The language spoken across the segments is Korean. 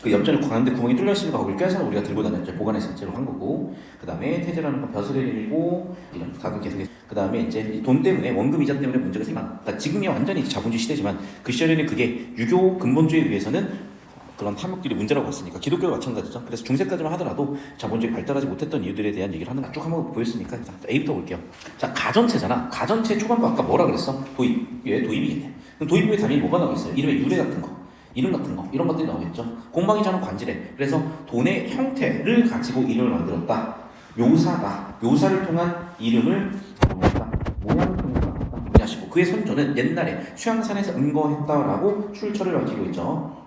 그 옆전에 가운데 구멍이 뚫렸으니까 거기를 껴서 우리가 들고 다녔죠. 보관해서 채로 한 거고. 그 다음에 태제라는 건 벼슬을 일고 이런 각은 계속해서. 그 다음에 이제 돈 때문에 원금 이자 때문에 문제가 생겨. 그러니까 지금이 완전히 자본주의 시대지만 그 시절에는 그게 유교 근본주의에 의해서는 그런 탐욕들이 문제라고 봤으니까 기독교도 마찬가지죠. 그래서 중세까지만 하더라도 자본주의 발달하지 못했던 이유들에 대한 얘기를 하는 거 쭉 한번 보였으니까 자, A부터 볼게요. 자, 가전체잖아. 가전체 초반부 아까 뭐라 그랬어? 도입. 얘 도입이겠네. 그럼 도입부에 당연히 뭐가 나오겠어요? 이름의 유래 같은 거, 이름 같은 거, 이런 것들이 나오겠죠. 공방이자는 관지래. 그래서 돈의 형태를 가지고 이름을 만들었다. 묘사다. 묘사를 통한 이름을 만들었다. 모양을 통해서 만들었다. 뭐냐시고 그의 선조는 옛날에 수양산에서 은거했다라고 출처를 밝히고 있죠.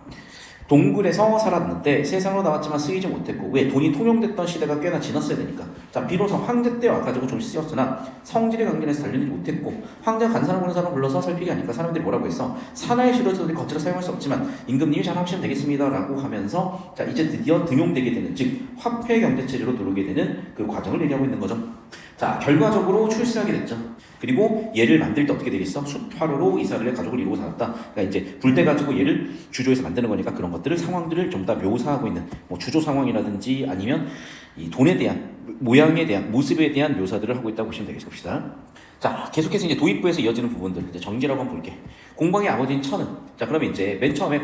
동굴에서 살았는데 세상으로 나왔지만 쓰이지 못했고 왜? 돈이 통용됐던 시대가 꽤나 지났어야 되니까. 자, 비로소 황제 때 와가지고 좀 쓰였으나 성질의 강변에서 단련하지 못했고 황제가 간사를 보는 사람 불러서 살피게 하니까 사람들이 뭐라고 했어? 산하의 시로서들이 거칠어 사용할 수 없지만 임금님이 잘 하시면 되겠습니다 라고 하면서 자, 이제 드디어 등용되게 되는, 즉 화폐 경제체제로 들어오게 되는 그 과정을 얘기하고 있는 거죠. 자, 결과적으로 출세하게 됐죠. 그리고 얘를 만들 때 어떻게 되겠어? 숫화로로 이사를 해 가족을 이루고 살았다. 그러니까 이제 불때 가지고 얘를 주조해서 만드는 거니까 그런 것들을 상황들을 좀 더 묘사하고 있는 뭐 주조 상황이라든지 아니면 이 돈에 대한 모양에 대한 모습에 대한 묘사들을 하고 있다고 보시면 되겠습니다. 자, 계속해서 이제 도입부에서 이어지는 부분들 이제 전개라고 한번 볼게. 공방의 아버지인 천은 자 그러면 이제 맨 처음에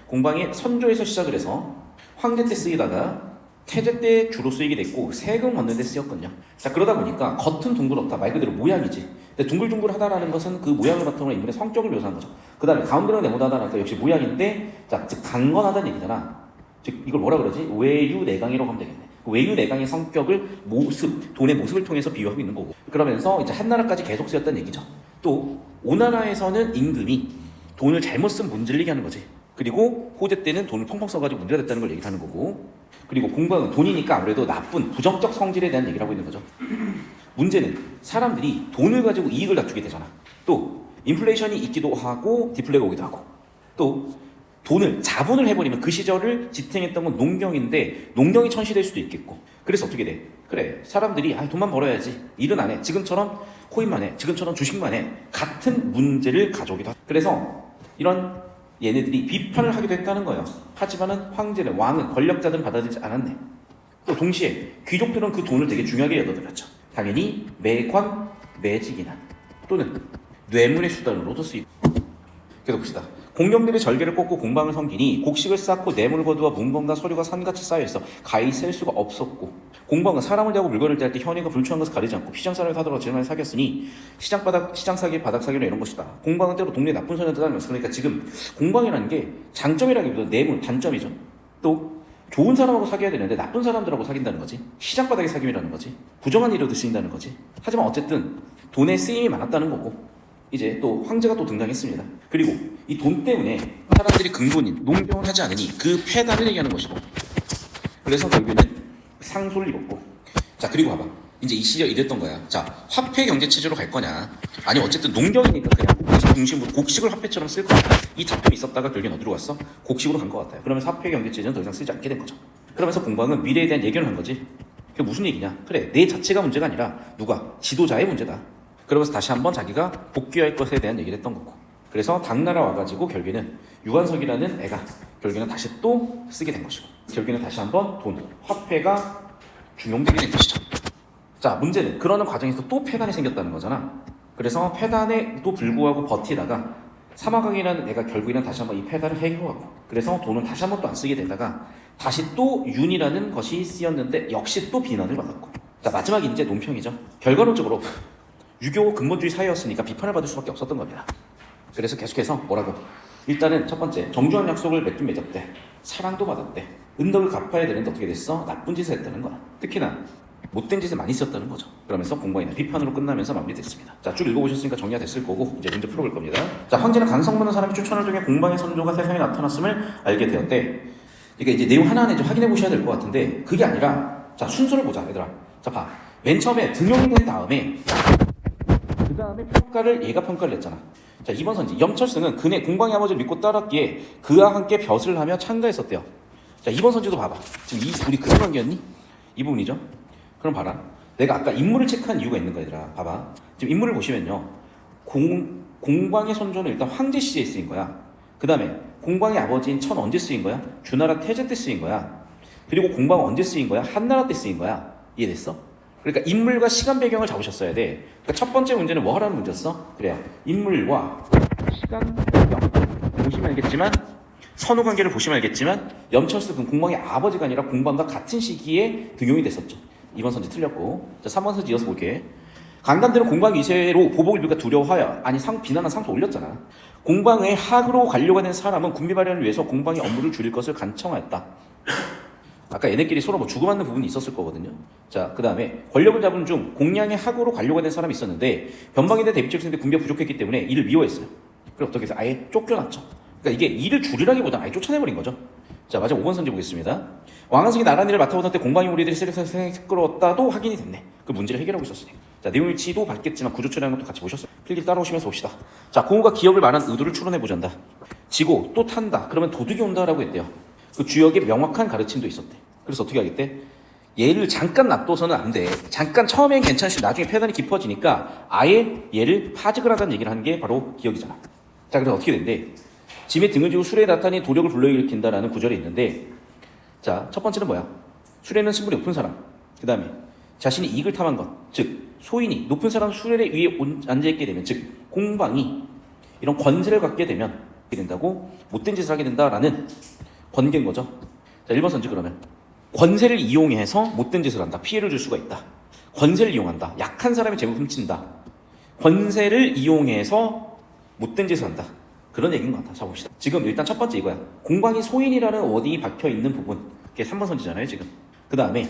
공방의 선조에서 시작을 해서 황제 때 쓰이다가 태제 때 주로 쓰이게 됐고 세금 얻는 데 쓰였거든요. 자 그러다 보니까 겉은 둥그렇다 말 그대로 모양이지. 근데 둥글둥글하다라는 것은 그 모양을 바탕으로 인물의 성격을 묘사한 거죠. 그 다음에 가운데로 네모나다라는 거 역시 모양인데 자 즉 강건하다는 얘기잖아. 즉 이걸 뭐라 그러지? 외유내강이라고 하면 되겠네. 외유내강의 성격을 모습, 돈의 모습을 통해서 비유하고 있는 거고. 그러면서 이제 한나라까지 계속 쓰였다는 얘기죠. 또 오나라에서는 임금이 돈을 잘못 쓴 문질리게 하는 거지. 그리고 호제 때는 돈을 펑펑 써가지고 문제가 됐다는 걸 얘기하는 거고. 그리고 공방은 돈이니까 아무래도 나쁜 부정적 성질에 대한 얘기를 하고 있는 거죠. 문제는 사람들이 돈을 가지고 이익을 다투게 되잖아. 또 인플레이션이 있기도 하고 디플레가 오기도 하고 또 돈을 자본을 해버리면 그 시절을 지탱했던 건 농경인데 농경이 천시될 수도 있겠고 그래서 어떻게 돼? 그래 사람들이 돈만 벌어야지 일은 안 해. 지금처럼 코인만 해. 지금처럼 주식만 해. 같은 문제를 가져오기도 하고 그래서 이런 얘네들이 비판을 하기도 했다는 거예요. 하지만은 황제는 왕은 권력자들은 받아들이지 않았네. 또 동시에 귀족들은 그 돈을 되게 중요하게 여겨들었죠. 당연히 매관, 매직이나 또는 뇌물의 수단으로도 쓰이고. 계속 봅시다. 공경들의 절개를 꽂고 공방을 섬기니 곡식을 쌓고 뇌물 거두와 문건과 서류가 산같이 쌓여있어 가히 셀 수가 없었고 공방은 사람을 대하고 물건을 대할 때 현의가 불충한 것을 가리지 않고 시장 사람을 사더라도 제만을 사귀었으니 시장 사기 바닥 사기나 이런 것이다. 공방은 때로 동네 나쁜 소년들 따르면서 그러니까 지금 공방이라는 게 장점이라기보다 뇌물 단점이죠. 또 좋은 사람하고 사귀어야 되는데 나쁜 사람들하고 사귄다는 거지. 시장 바닥의 사귐이라는 거지. 부정한 일로도 쓰인다는 거지. 하지만 어쨌든 돈의 쓰임이 많았다는 거고 이제 또 황제가 또 등장했습니다. 그리고 이 돈 때문에 사람들이 근본인 농경을 하지 않으니 그 폐단을 얘기하는 것이고 그래서 결국에는 상소를 입었고 자 그리고 봐봐 이제 이 시절 이랬던 거야. 자 화폐 경제 체제로 갈 거냐 아니 어쨌든 농경이니까 그냥 곡식 중심으로 곡식을 화폐처럼 쓸 거냐 이 다툼이 있었다가 결국엔 어디로 갔어? 곡식으로 간 것 같아요. 그러면서 화폐 경제 체제는 더 이상 쓰지 않게 된 거죠. 그러면서 공방은 미래에 대한 예견을 한 거지. 그게 무슨 얘기냐? 그래 내 자체가 문제가 아니라 누가? 지도자의 문제다. 그러면서 다시 한번 자기가 복귀할 것에 대한 얘기를 했던 거고 그래서 당나라 와가지고 결국에는 유관석이라는 애가 결국에는 다시 또 쓰게 된 것이고 결국에는 다시 한번 돈, 화폐가 중용되게 된 것이죠. 자 문제는 그러는 과정에서 또 폐단이 생겼다는 거잖아. 그래서 폐단에도 불구하고 버티다가 사마강이라는 애가 결국에는 다시 한번 이 폐단을 해결하고 그래서 돈은 다시 한번 또 안 쓰게 되다가 다시 또 윤이라는 것이 쓰였는데 역시 또 비난을 받았고 자 마지막이 이제 논평이죠. 결과론적으로 유교 근본주의 사회였으니까 비판을 받을 수밖에 없었던 겁니다. 그래서 계속해서 뭐라고? 일단은 첫 번째 정중한 약속을 맺긴 맺었대. 사랑도 받았대. 은덕을 갚아야 되는데 어떻게 됐어? 나쁜 짓을 했다는 거야. 특히나 못된 짓을 많이 썼다는 거죠. 그러면서 공방이나 비판으로 끝나면서 마무리됐습니다. 자, 쭉 읽어보셨으니까 정리가 됐을 거고 이제 문제 풀어볼 겁니다. 자, 황제는 강성무는 사람이 추천을 통해 공방의 선조가 세상에 나타났음을 알게 되었대. 이게 이제 내용 하나하나 이제 확인해 보셔야 될 것 같은데 그게 아니라 자 순서를 보자 얘들아. 자 봐. 맨 처음에 등용이 된 다음에 그 다음에 평가를 얘가 평가를 했잖아. 자 2번 선지 염철승은 그네 공방의 아버지를 믿고 따랐기에 그와 함께 벼슬을 하며 참가했었대요. 자 2번 선지도 봐봐. 지금 이 둘이 그런 관계였니? 이 부분이죠. 그럼 봐라. 내가 아까 인물을 체크한 이유가 있는 거야 얘들아. 봐봐. 지금 인물을 보시면요 공방의 선조는 일단 황제 시제에 쓰인 거야. 그 다음에 공방의 아버지인 천 언제 쓰인 거야? 주나라 태제 때 쓰인 거야. 그리고 공방은 언제 쓰인 거야? 한나라 때 쓰인 거야. 이해됐어? 그러니까 인물과 시간 배경을 잡으셨어야 돼. 그러니까 첫 번째 문제는 뭐 하라는 문제였어? 그래요. 인물과 시간 배경 보시면 알겠지만, 선후 관계를 보시면 알겠지만, 염철수 그 공방의 아버지가 아니라 공방과 같은 시기에 등용이 됐었죠. 2번 선지 틀렸고. 자, 3번 선지 이어서 볼게. 강간들은 공방 위세로 보복을 빌까 두려워하여, 아니 비난한 상소 올렸잖아. 공방의 학으로 관료가 된 사람은 군비 발현을 위해서 공방의 업무를 줄일 것을 간청하였다. 아까 얘네끼리 서로 뭐 주고받는 부분이 있었을 거거든요. 자, 그 다음에 권력을 잡은 중 공량의 학으로 관료가 된 사람이 있었는데 변방인대 대비책인데 군비가 부족했기 때문에 이를 미워했어요. 그래서 어떻게 해서 아예 쫓겨났죠. 그러니까 이게 일을 줄이라기보다는 아예 쫓아내버린 거죠. 자, 마지막 5번 선지 보겠습니다. 왕한승이 나란 일을 맡아보던 때 공방의 무리들이 시끄러웠다도 확인이 됐네. 그 문제를 해결하고 있었으니. 자, 내용일치도 봤겠지만 구조처리하는 것도 같이 보셨어요. 필기를 따라오시면서 봅시다. 자, 공우가 기억을 말한 의도를 추론해보잔다. 지고 또 탄다. 그러면 도둑이 온다라고 했대요. 그 주역의 명확한 가르침도 있었대. 그래서 어떻게 하겠대? 얘를 잠깐 놔둬서는 안 돼. 잠깐 처음엔 괜찮지 나중에 폐단이 깊어지니까 아예 얘를 파직을 하자는 얘기를 하는 게 바로 기억이잖아. 자, 그래서 어떻게 된대? 짐에 등을 지고 수레에 나타나니 도력을 불러일으킨다라는 구절이 있는데, 자, 첫 번째는 뭐야? 수레는 신분이 높은 사람. 그 다음에 자신이 이익을 탐한 것, 즉 소인이 높은 사람 수레 위에 앉아있게 되면, 즉 공방이 이런 권세를 갖게 되면 어떻게 된다고? 못된 짓을 하게 된다라는 권계인 거죠. 자, 1번 선지 그러면 권세를 이용해서 못된 짓을 한다. 피해를 줄 수가 있다. 권세를 이용한다. 약한 사람의 재물 훔친다. 권세를 이용해서 못된 짓을 한다. 그런 얘기인 것 같아. 자, 봅시다. 지금 일단 첫 번째 이거야. 공방이 소인이라는 어디 박혀있는 부분. 그게 3번 선지잖아요, 지금. 그 다음에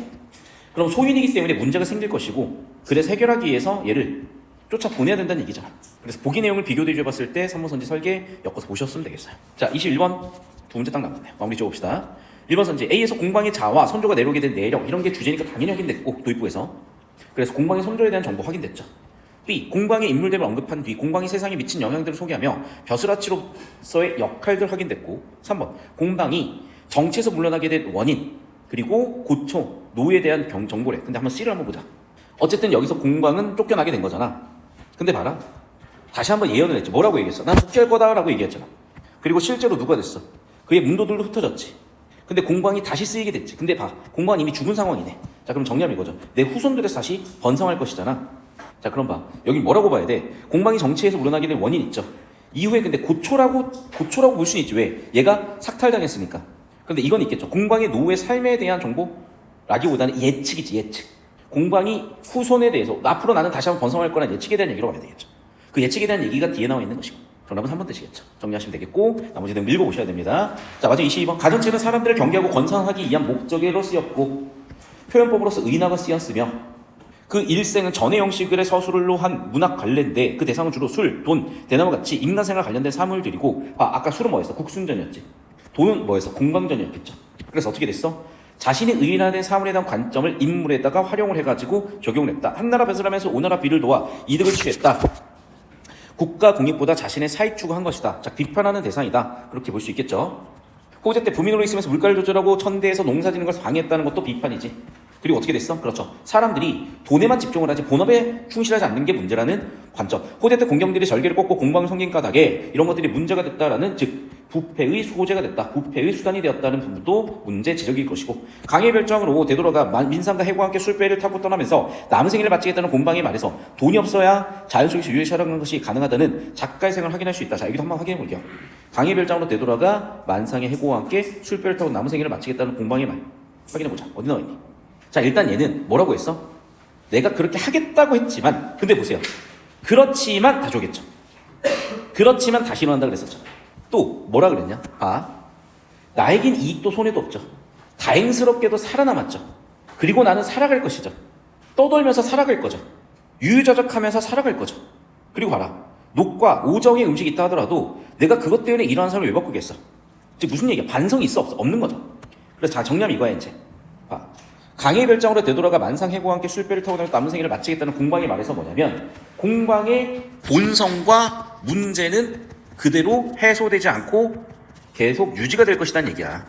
그럼 소인이기 때문에 문제가 생길 것이고, 그래서 해결하기 위해서 얘를 쫓아 보내야 된다는 얘기잖아. 그래서 보기 내용을 비교 대조해봤을 때 3번 선지 설계 엮어서 보셨으면 되겠어요. 자, 21번 두 문제 딱 남았네요. 마무리 지어봅시다. 1번 선지 A에서 공방의 자와 선조가 내려오게 된 내력, 이런 게 주제니까 당연히 확인됐고, 도입부에서. 그래서 공방의 선조에 대한 정보 확인됐죠. B. 공방의 인물됨을 언급한 뒤 공방이 세상에 미친 영향들을 소개하며 벼슬아치로서의 역할들 확인됐고, 3번 공방이 정치에서 물러나게 된 원인, 그리고 고초, 노에 대한 정보래. 근데 한번 C를 한번 보자. 어쨌든 여기서 공방은 쫓겨나게 된 거잖아. 근데 봐라, 다시 한번 예언을 했죠. 뭐라고 얘기했어? 난 복귀할 거다라고 얘기했잖아. 그리고 실제로 누가 됐어? 그의 문도들도 흩어졌지. 근데 공방이 다시 쓰이게 됐지. 근데 봐, 공방은 이미 죽은 상황이네. 자, 그럼 정리하면 이거죠. 내 후손들에서 다시 번성할 것이잖아. 자, 그럼 봐, 여기 뭐라고 봐야 돼? 공방이 정치에서 물러나게 된 원인 있죠. 이후에 근데 고초라고 볼 수는 있지. 왜? 얘가 삭탈당했으니까. 근데 이건 있겠죠. 공방의 노후의 삶에 대한 정보라기보다는 예측이지, 예측. 공방이 후손에 대해서 앞으로 나는 다시 한번 번성할 거라는 예측에 대한 얘기로 봐야 되겠죠. 그 예측에 대한 얘기가 뒤에 나와 있는 것이고, 정답은 3번 되시겠죠. 정리하시면 되겠고, 나머지 내용 읽어보셔야 됩니다. 자, 마지막 22번. 가정체는 사람들을 경계하고 건강하기 위한 목적으로 쓰였고, 표현법으로서 의나가 쓰였으며, 그 일생은 전의 형식의 서술로 한 문학 관련돼 그 대상은 주로 술, 돈, 대나무 같이 인간생활 관련된 사물들이고, 아까 술은 뭐였어? 국순전이었지. 돈은 뭐였어? 공방전이었겠죠. 그래서 어떻게 됐어? 자신이 의인화된 사물에 대한 관점을 인물에다가 활용을 해가지고 적용을 했다. 한나라 배설하면서 오나라 비를 도와 이득을 취했다. 국가 공익보다 자신의 사익 추구한 것이다. 자, 비판하는 대상이다. 그렇게 볼 수 있겠죠. 호재 때 부민으로 있으면서 물가를 조절하고 천대에서 농사 짓는 것을 방해했다는 것도 비판이지. 그리고 어떻게 됐어? 그렇죠. 사람들이 돈에만 집중을 하지 본업에 충실하지 않는 게 문제라는 관점. 호재 때 공경들이 절개를 꺾고 공방을 섬긴 까닭에 이런 것들이 문제가 됐다라는, 즉 부패의 소재가 됐다, 부패의 수단이 되었다는 부분도 문제 지적일 것이고, 강의 별정으로 되돌아가 민상과 해고와 함께 술배를 타고 떠나면서 남은 생일을 마치겠다는 공방의 말에서 돈이 없어야 자연 속에서 유일히 살아가는 것이 가능하다는 작가의 생각을 확인할 수 있다. 자, 여기도 한번 확인해 볼게요. 강의 별정으로 되돌아가 만상의 해고와 함께 술배를 타고 남은 생일을 마치겠다는 공방의 말 확인해 보자. 어디 나와 있니? 자, 일단 얘는 뭐라고 했어? 내가 그렇게 하겠다고 했지만, 근데 보세요. 그렇지만 다시 오겠죠. 그렇지만 다시 일어난다 그랬었죠. 또 뭐라 그랬냐? 나에겐 이익도 손해도 없죠. 다행스럽게도 살아남았죠. 그리고 나는 살아갈 것이죠. 떠돌면서 살아갈 거죠. 유유자적하면서 살아갈 거죠. 그리고 봐라, 녹과 오정의 음식이 있다 하더라도 내가 그것 때문에 이러한 삶을 왜 바꾸겠어? 즉 무슨 얘기야? 반성이 있어 없어? 없는 거죠. 그래서 자, 정리하면 이거야. 이제 강의 별장으로 되돌아가 만상해고와 함께 술배를 타고 다니면서 남은 생일을 마치겠다는 공방의 말에서 뭐냐면, 공방의 본성과 문제는 그대로 해소되지 않고 계속 유지가 될 것이라는 얘기야.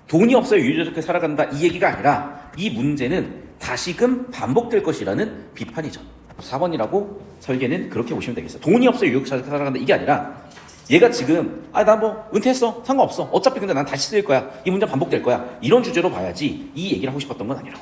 돈이 없어야 유유자적하게 살아간다 이 얘기가 아니라, 이 문제는 다시금 반복될 것이라는 비판이죠. 4번이라고 설계는 그렇게 보시면 되겠어요. 돈이 없어야 유유자적하게 살아간다 이게 아니라, 얘가 지금 나 뭐 은퇴했어 상관없어 어차피 근데 난 다시 쓸 거야 이 문제 반복될 거야 이런 주제로 봐야지 이 얘기를 하고 싶었던 건 아니라고.